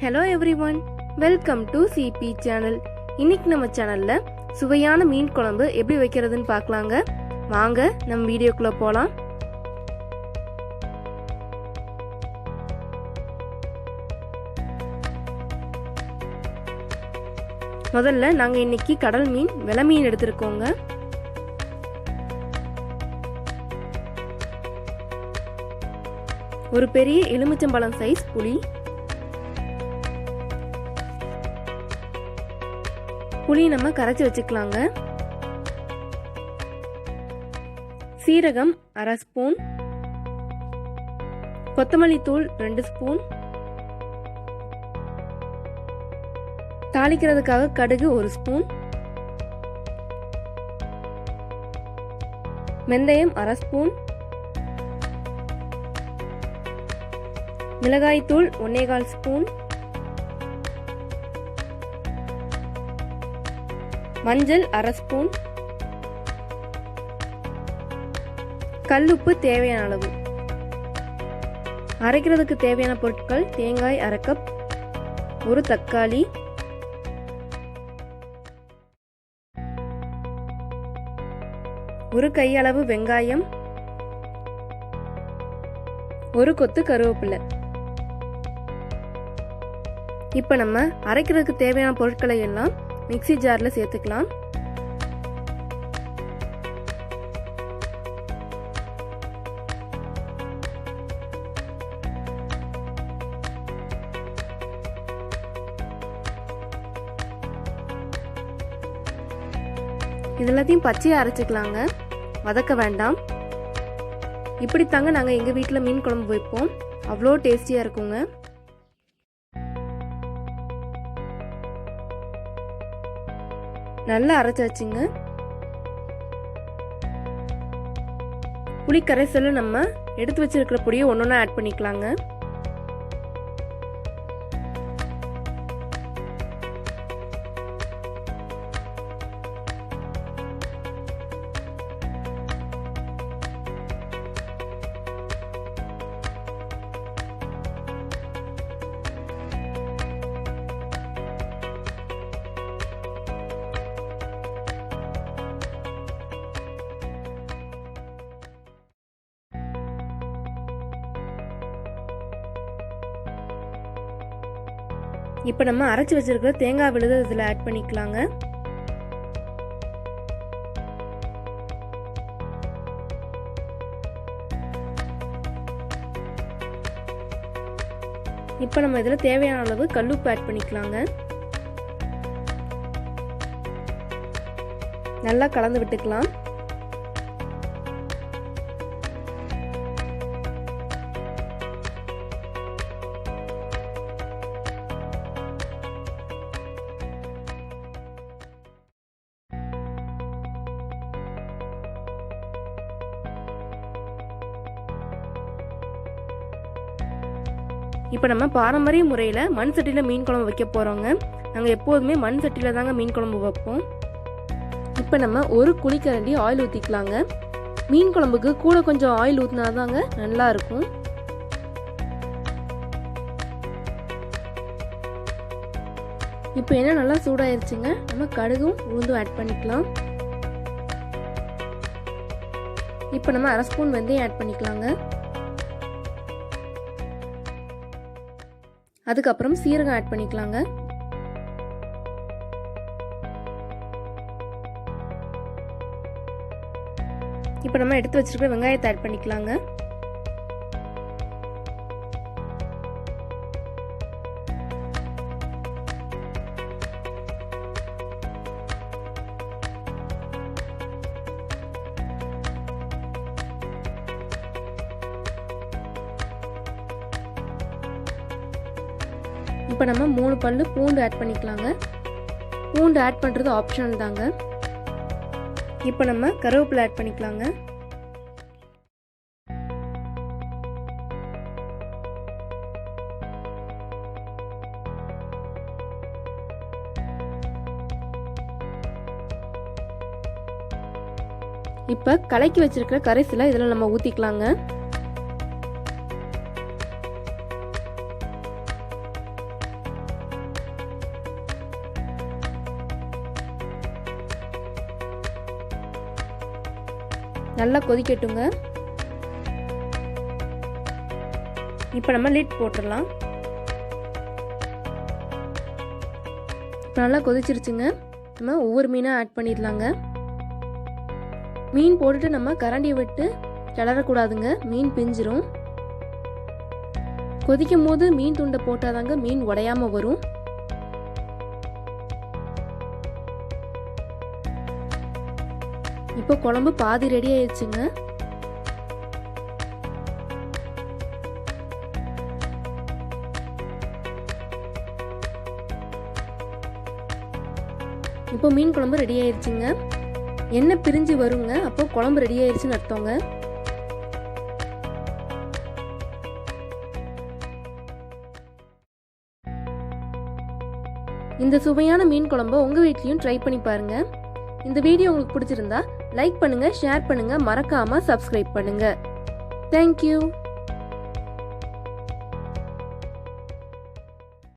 Hello everyone, welcome to CB சேனல். இன்னைக்கு நம்ம சேனல்ல சுவையான மீன் குழம்பு எப்படி வைக்கிறதுன்னு பார்க்கலாங்க. வாங்க நம்ம வீடியோக்குள்ள போலாம். முதல்ல நாங்க இன்னைக்கு கடல் மீன் வெலை மீன் எடுத்திருக்கோங்க. ஒரு பெரிய எலுமிச்சம்பழம் சைஸ் புளி, புளி நம்ம கரைச்சி வச்சுக்கலாங்க. சீரகம் 1/2 ஸ்பூன், கொத்தமல்லி தூள் 2 ஸ்பூன், தாளிக்கிறதுக்காக கடுகு 1 ஸ்பூன், வெந்தயம் 1/2 ஸ்பூன், மிளகாய் தூள் 1/4 ஸ்பூன், மஞ்சள் 1/2 ஸ்பூன், கல்லுப்பு தேவையான அளவு. அரைக்கிறதுக்கு தேவையான பொருட்கள்: தேங்காய் 1/2 கப், ஒரு தக்காளி, ஒரு கையளவு வெங்காயம், ஒரு கொத்து கருவேப்பிலை. இப்ப நம்ம அரைக்கிறதுக்கு தேவையான பொருட்களை எல்லாம் மிக்ஸி ஜார்ல சேர்த்துக்கலாம். இதெல்லாத்தையும் பச்சையா அரைச்சுக்கலாங்க, வதக்க வேண்டாம். இப்படித்தாங்க நாங்க எங்க வீட்டுல மீன் குழம்பு வைப்போம், அவ்வளோ டேஸ்டியா இருக்குங்க. நல்லா அரைச்சாச்சுங்க. புளி கரைசல் நம்ம எடுத்து வச்சிருக்கிற பொடியை ஒன்னொன்னா ஆட் பண்ணிக்கலாங்க. இப்போ நம்ம அரைச்சு வச்சிருக்கிற தேங்காய் விழுது இதில் ஆட் பண்ணிக்கலாங்க. இப்போ நம்ம இதில் தேவையான அளவு கல்லுப்பு ஆட் பண்ணிக்கலாங்க. நல்லா கலந்து விட்டுக்கலாம். இப்போ நம்ம பாரம்பரிய முறையில் மண் சட்டியில் மீன் குழம்பு வைக்க போகிறோங்க. நாங்கள் எப்போதுமே மண் சட்டியில் தாங்க மீன் குழம்பு வைப்போம். இப்போ நம்ம ஒரு குழிக்கரண்டி ஆயில் ஊற்றிக்கலாங்க. மீன் குழம்புக்கு கூட கொஞ்சம் ஆயில் ஊற்றினா தாங்க நல்லா இருக்கும். இப்போ என்ன நல்லா சூடாயிருச்சுங்க, நம்ம கடுகும் உளுந்தும் ஆட் பண்ணிக்கலாம். இப்போ நம்ம 1/2 ஸ்பூன் வெந்தயம் ஆட் பண்ணிக்கலாங்க. அதுக்கப்புறம் சீரகம் ஆட் பண்ணிக்கலாங்க. இப்போ நம்ம எடுத்து வச்சிருக்கிற வெங்காயத்தை ஆட் பண்ணிக்கலாங்க. இப்போ நம்ம 3 பல்லு பூண்டு ஆட் பண்ணிக்கலாங்க. பூண்டு ஆட் பண்ணுறது ஆப்ஷனல் தாங்க. இப்போ நம்ம கருவேப்பிலை ஆட் பண்ணிக்கலாங்க. இப்போ கலக்கி வச்சிருக்கிற கரைசலை இதில் நம்ம ஊற்றிக்கலாங்க. நல்லா கொதிக்கட்டுங்க. இப்போ நம்ம லிட் போட்டுடலாம். நல்லா கொதிச்சிருச்சுங்க. நம்ம ஒவ்வொரு மீனாக ஆட் பண்ணிடலாங்க. மீன் போட்டுட்டு நம்ம கரண்டியை விட்டு கிளறக்கூடாதுங்க, மீன் பிஞ்சிரும். கொதிக்கும் போது மீன் துண்டை போட்டாதாங்க மீன் உடையாம வரும். இப்போ குழம்பு பாதி ரெடி ஆயிடுச்சுங்க. இப்போ மீன் குழம்பு ரெடி ஆயிடுச்சுங்க. எண்ணெய் பிரிஞ்சு வருங்க, அப்போ குழம்பு ரெடி ஆயிடுச்சுன்னு அர்த்தங்க. இந்த சுவையான மீன் குழம்பை உங்க வீட்லயும் ட்ரை பண்ணி பாருங்க. இந்த வீடியோ உங்களுக்கு பிடிச்சிருந்தா லைக் பண்ணுங்க, ஷேர் பண்ணுங்க, மறக்காம சப்ஸ்கிரைப் பண்ணுங்க. தேங்க்யூ.